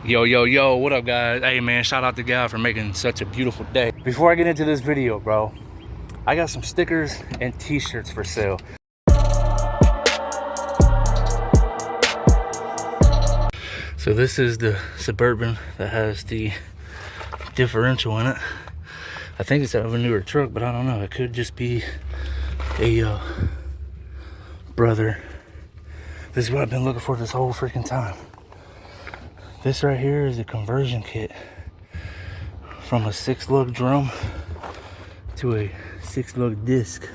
Yo, what up, guys? Hey, man, shout out to God for making such a beautiful day. Before I get into this video, bro, I got some stickers and t-shirts for sale. So this is the Suburban that has the differential in it. I think it's out of a newer truck, but I don't know. It could just be a brother. This is what I've been looking for this whole freaking time. This right here is a conversion kit from a 6-lug drum to a 6-lug disc.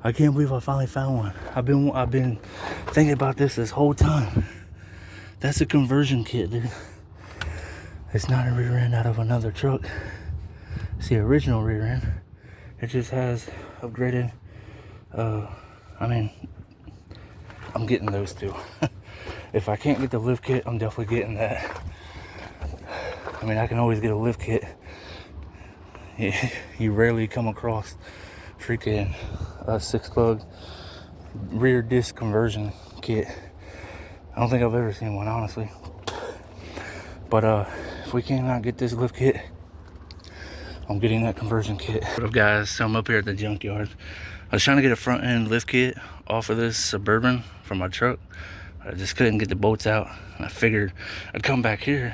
I can't believe I finally found one. I've been thinking about this whole time. That's a conversion kit, dude. It's not a rear end out of another truck. It's the original rear end. It just has upgraded. I mean, I'm getting those two. If I can't get the lift kit, I'm definitely getting that. I mean, I can always get a lift kit. You rarely come across freaking a 6-lug rear disc conversion kit. I don't think I've ever seen one, honestly. But if we cannot get this lift kit, I'm getting that conversion kit. What up, guys? So I'm up here at the junkyard. I was trying to get a front end lift kit off of this Suburban from my truck. I just couldn't get the bolts out. I figured I'd come back here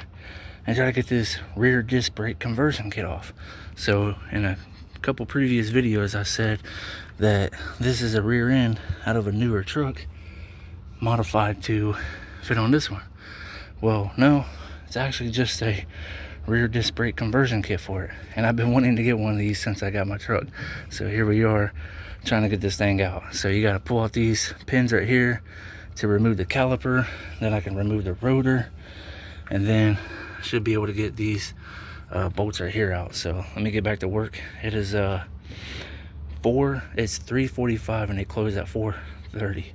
and try to get this rear disc brake conversion kit off. So in a couple previous videos, I said that this is a rear end out of a newer truck modified to fit on this one. Well, no, it's actually just a rear disc brake conversion kit for it. And I've been wanting to get one of these since I got my truck. So here we are trying to get this thing out. So you got to pull out these pins right here to remove the caliper. Then I can remove the rotor, and then I should be able to get these bolts right here out. So let me get back to work. It is it's 3:45 and they close at 4:30.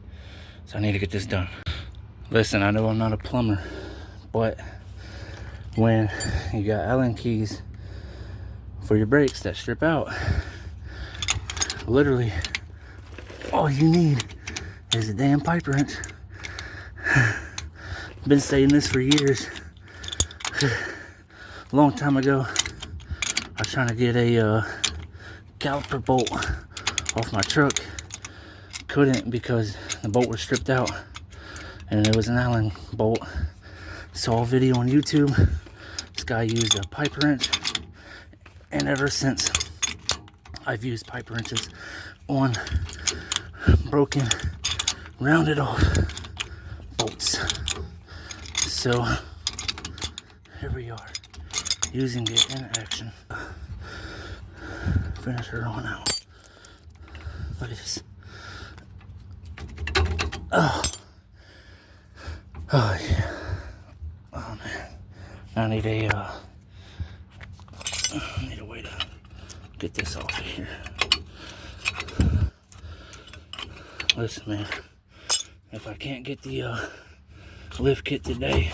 So I need to get this done. Listen, I know I'm not a plumber, but when you got Allen keys for your brakes that strip out, literally all you need is a damn pipe wrench. Been saying this for years. A long time ago, I was trying to get a caliper bolt off my truck. Couldn't because the bolt was stripped out, and it was an Allen bolt. Saw a video on YouTube. This guy used a pipe wrench, and ever since I've used pipe wrenches on broken, rounded off bolts. So here we are, using it in action. Finish her on out. Look at this. Oh yeah. Oh man. I need a way to get this off of here. Listen, man, if I can't get the lift kit today,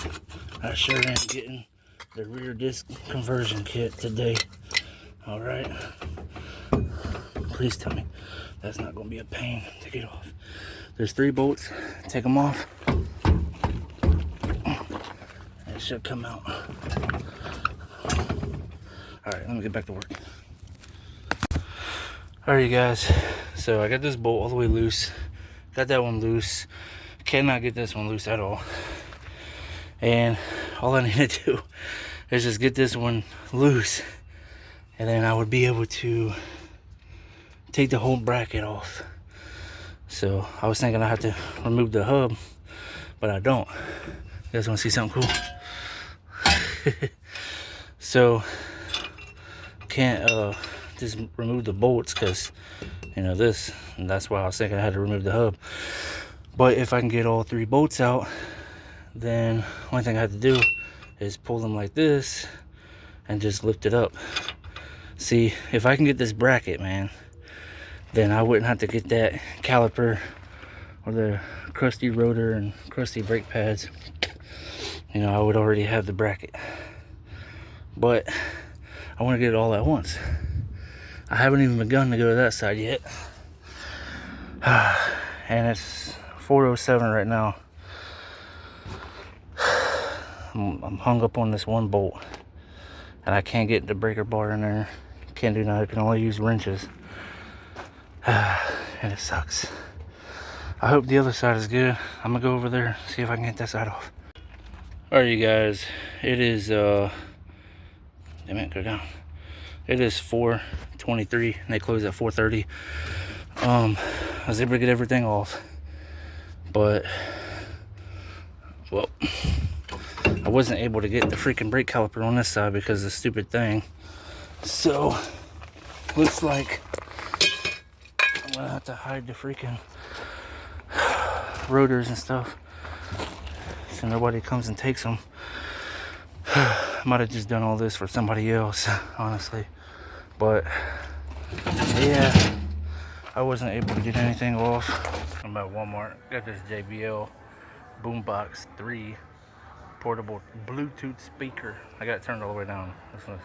I sure am getting the rear disc conversion kit today. All right, please tell me that's not going to be a pain to get off. There's 3 bolts. Take them off. It should come out. All right, let me get back to work. All right, you guys. So I got this bolt all the way loose. Got that one loose. Cannot get this one loose at all. And all I need to do is just get this one loose, and then I would be able to take the whole bracket off. So I was thinking I have to remove the hub, but I don't. You guys want to see something cool? So can't just remove the bolts because you know this, and that's why I was thinking I had to remove the hub. But if I can get all 3 bolts out, then only thing I have to do is pull them like this and just lift it up. See, if I can get this bracket, man, then I wouldn't have to get that caliper or the crusty rotor and crusty brake pads. You know, I would already have the bracket. But I want to get it all at once. I haven't even begun to go to that side yet. And it's 4:07 right now. I'm hung up on this one bolt, and I can't get the breaker bar in there. Can't do that. I can only use wrenches. And it sucks. I hope the other side is good. I'm gonna go over there, see if I can get that side off. Alright, you guys, it is damn it, go down. It is 4:23 and they close at 4:30. I was able to get everything off, but well, I wasn't able to get the freaking brake caliper on this side because of the stupid thing. So looks like I'm gonna have to hide the freaking rotors and stuff so nobody comes and takes them. Might have just done all this for somebody else, honestly, but yeah, I wasn't able to get anything off. I'm at Walmart, got this JBL Boombox 3 portable Bluetooth speaker. I got it turned all the way down. Listen to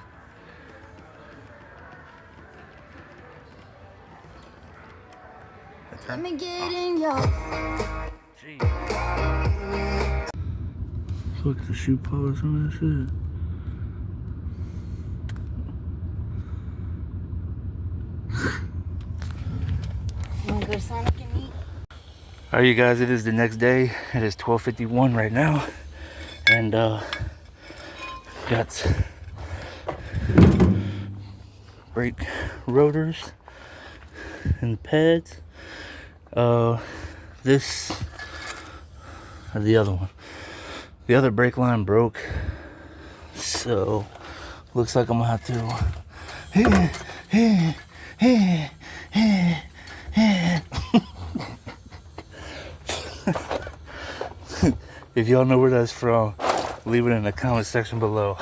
this. Let me get in your. Jeez. Look at the shoe polish on that shit. You wanna go to Sonic and eat? Alright, you guys, it is the next day. It is 12:51 right now, and got brake rotors and pads. This or the other one. The other brake line broke, so looks like I'm gonna have to. If y'all know where that's from, leave it in the comment section below.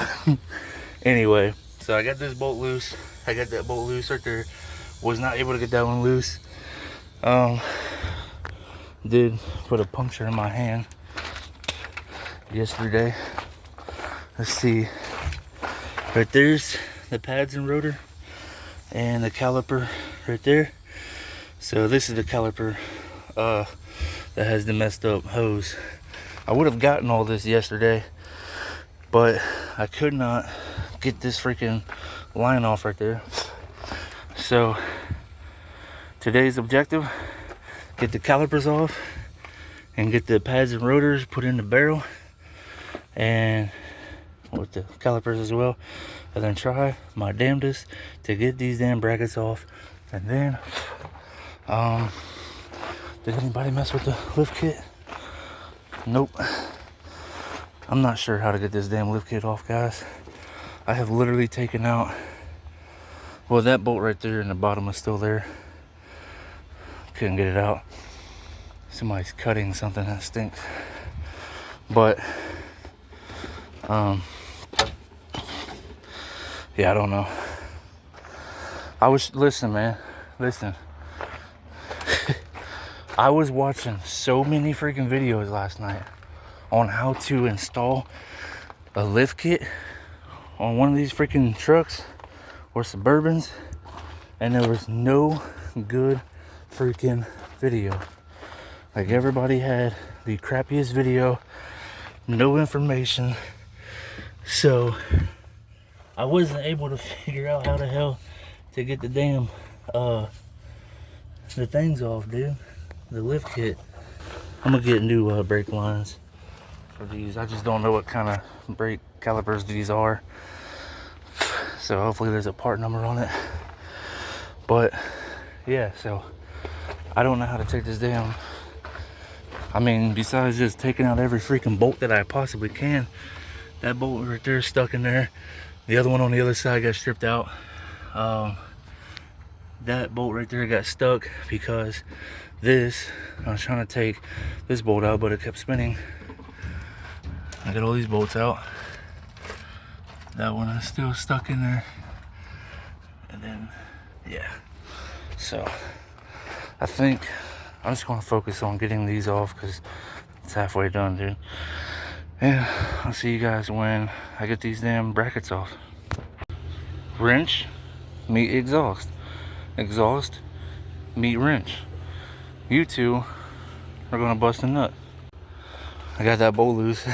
Anyway, so I got this bolt loose. I got that bolt loose right there. Was not able to get that one loose. Did put a puncture in my hand yesterday. Let's see. Right there's the pads and rotor and the caliper right there. So this is the caliper that has the messed up hose. I would have gotten all this yesterday, but I could not get this freaking line off right there. So today's objective, get the calipers off and get the pads and rotors put in the barrel and with the calipers as well, and then try my damnedest to get these damn brackets off. And then did anybody mess with the lift kit? Nope. I'm not sure how to get this damn lift kit off, guys. I have literally taken out, well, that bolt right there in the bottom is still there. Couldn't get it out. Somebody's cutting something that stinks. But yeah, I don't know. Listen, man, listen. I was watching so many freaking videos last night on how to install a lift kit on one of these freaking trucks or Suburbans, and there was no good freaking video. Like, everybody had the crappiest video, no information. So I wasn't able to figure out how the hell to get the damn the things off, dude. The lift kit. I'm gonna get new brake lines for these. I just don't know what kind of brake calipers these are, so hopefully there's a part number on it. But yeah, so I don't know how to take this down. I mean, besides just taking out every freaking bolt that I possibly can. That bolt right there is stuck in there. The other one on the other side got stripped out. That bolt right there got stuck because I was trying to take this bolt out, but it kept spinning. I got all these bolts out. That one is still stuck in there. And then, yeah. So I think I'm just gonna focus on getting these off because it's halfway done, dude. And I'll see you guys when I get these damn brackets off. Wrench, meet exhaust. Exhaust, meet wrench. You two are gonna bust a nut. I got that bolt loose.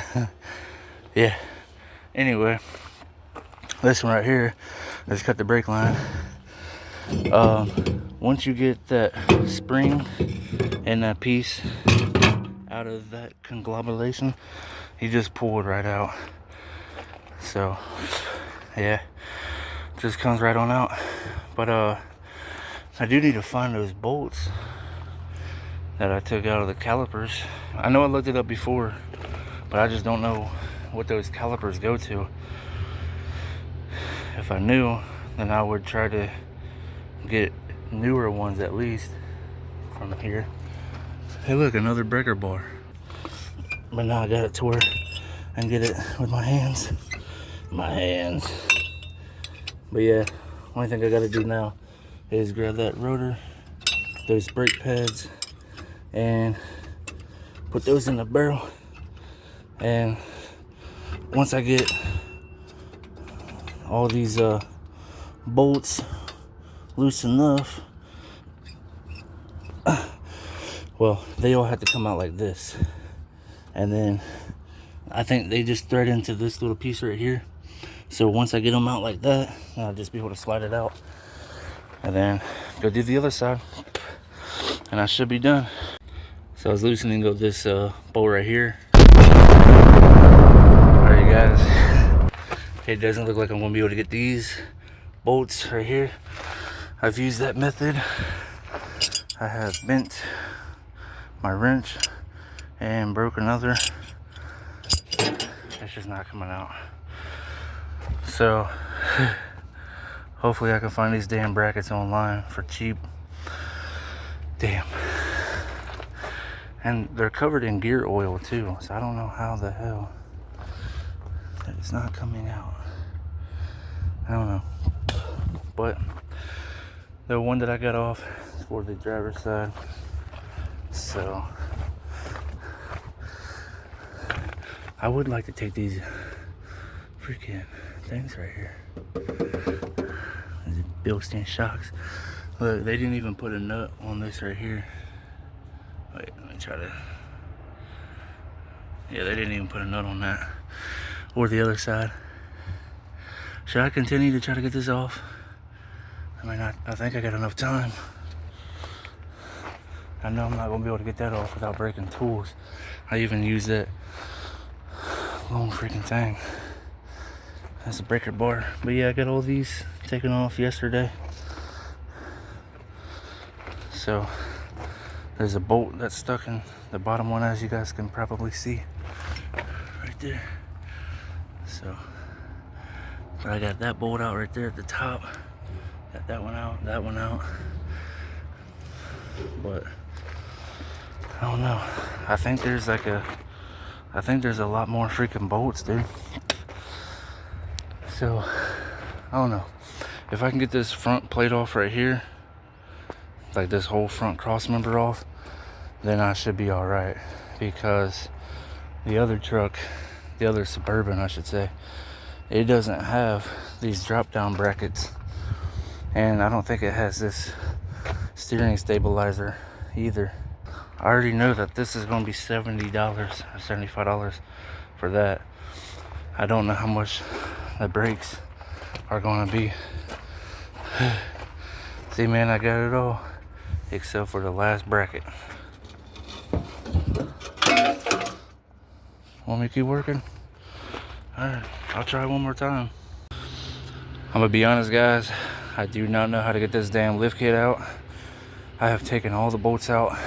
Yeah. Anyway, this one right here, I just cut the brake line. Once you get that spring and that piece out of that conglomeration, you just pull it right out. So yeah, just comes right on out. But I do need to find those bolts that I took out of the calipers. I know I looked it up before, but I just don't know what those calipers go to. If I knew, then I would try to get newer ones at least from here. Hey look, another breaker bar. But now I got it to where I can get it with my hands. But yeah, only thing I gotta do now is grab that rotor, those brake pads, and put those in the barrel. And once I get all these bolts loose enough, well, they all have to come out like this. And then I think they just thread into this little piece right here. So once I get them out like that, I'll just be able to slide it out and then go do the other side, and I should be done. So I was loosening up this bolt right here. Alright guys, it doesn't look like I'm gonna be able to get these bolts right here. I've used that method. I have bent my wrench and broke another. It's just not coming out. So hopefully I can find these damn brackets online for cheap. Damn. And they're covered in gear oil too, so I don't know how the hell that it's not coming out. I don't know. But the one that I got off is for the driver's side. So I would like to take these freaking things right here. These built-in shocks. Look, they didn't even put a nut on this right here. Wait, let me try to. Yeah, they didn't even put a nut on that. Or the other side. Should I continue to try to get this off? I mean, I think I got enough time. I know I'm not gonna be able to get that off without breaking tools. I even use that long freaking thing as a breaker bar. But yeah, I got all these taken off yesterday. So there's a bolt that's stuck in the bottom one, as you guys can probably see right there. So, but I got that bolt out right there at the top. Got that one out, that one out. But I don't know. I think there's a lot more freaking bolts, dude. So I don't know. If I can get this front plate off right here, like this whole front cross member off, then I should be all right. Because the other truck, the other Suburban I should say, it doesn't have these drop down brackets, and I don't think it has this steering stabilizer either. I already know that this is going to be $70 or $75 for that. I don't know how much the brakes are going to be. See, man, I got it all except for the last bracket. Want me to keep working? Alright, I'll try one more time. I'm gonna be honest, guys, I do not know how to get this damn lift kit out. I have taken all the bolts out,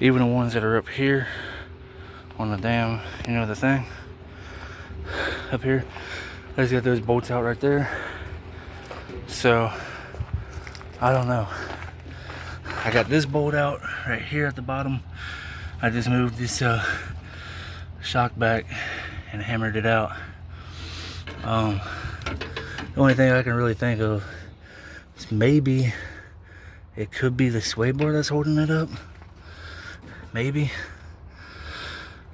even the ones that are up here on the damn, you know, the thing up here. I just got those bolts out right there. So I don't know. I got this bolt out right here at the bottom. I just moved this shock back and hammered it out. The only thing I can really think of is maybe it could be the sway bar that's holding it up. Maybe.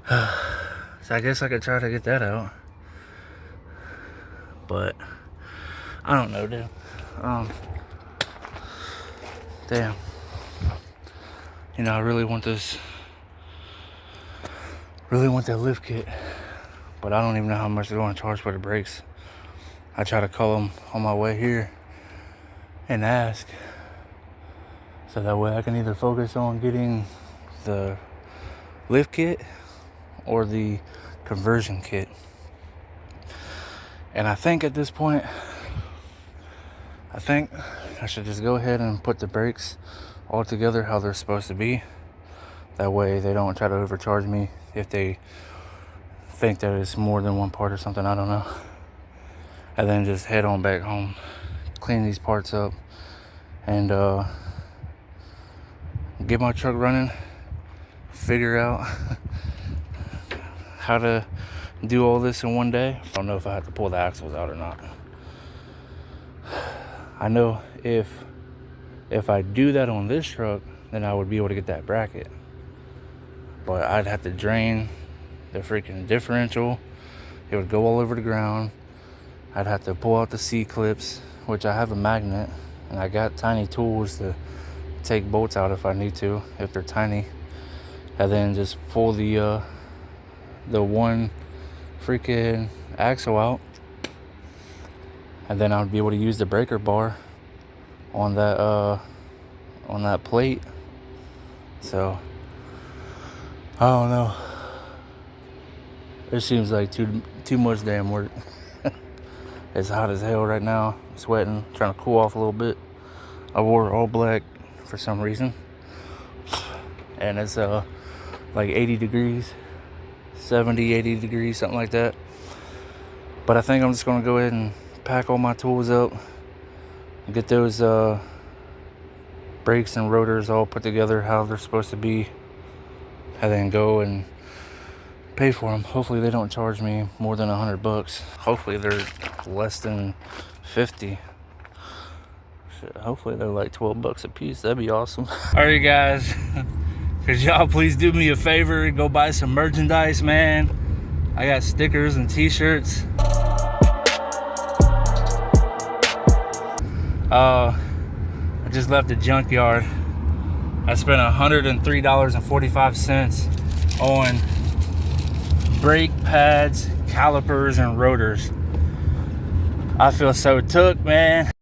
So I guess I could try to get that out. But I don't know, dude. Damn. You know, I really want this. Really want that lift kit. but I don't even know how much they're going to charge for the brakes. I try to call them on my way here and ask, so that way I can either focus on getting the lift kit or the conversion kit. And I think at this point, I think I should just go ahead and put the brakes all together how they're supposed to be. That way they don't try to overcharge me if they think that it's more than one part or something, I don't know. And then just head on back home, clean these parts up, and get my truck running, figure out how to do all this in one day. I don't know if I have to pull the axles out or not. I know if I do that on this truck, then I would be able to get that bracket. But I'd have to drain the freaking differential. It would go all over the ground. I'd have to pull out the C-clips, which I have a magnet, and I got tiny tools to take bolts out if I need to, if they're tiny. And then just pull the one freaking axle out, and then I would be able to use the breaker bar on that plate. So I don't know. It seems like too much damn work. It's hot as hell right now. I'm sweating, trying to cool off a little bit. I wore all black for some reason, and it's like 80 degrees, 70, 80 degrees, something like that. But I think I'm just gonna go ahead and pack all my tools up, get those brakes and rotors all put together how they're supposed to be, and then go and pay for them. Hopefully they don't charge me more than $100. Hopefully they're less than 50. Shit, hopefully they're like 12 bucks a piece. That'd be awesome. All right, guys. Could y'all please do me a favor and go buy some merchandise, man? I got stickers and t-shirts. I just left the junkyard. I spent $103.45 on brake pads, calipers, and rotors. I feel so took, man.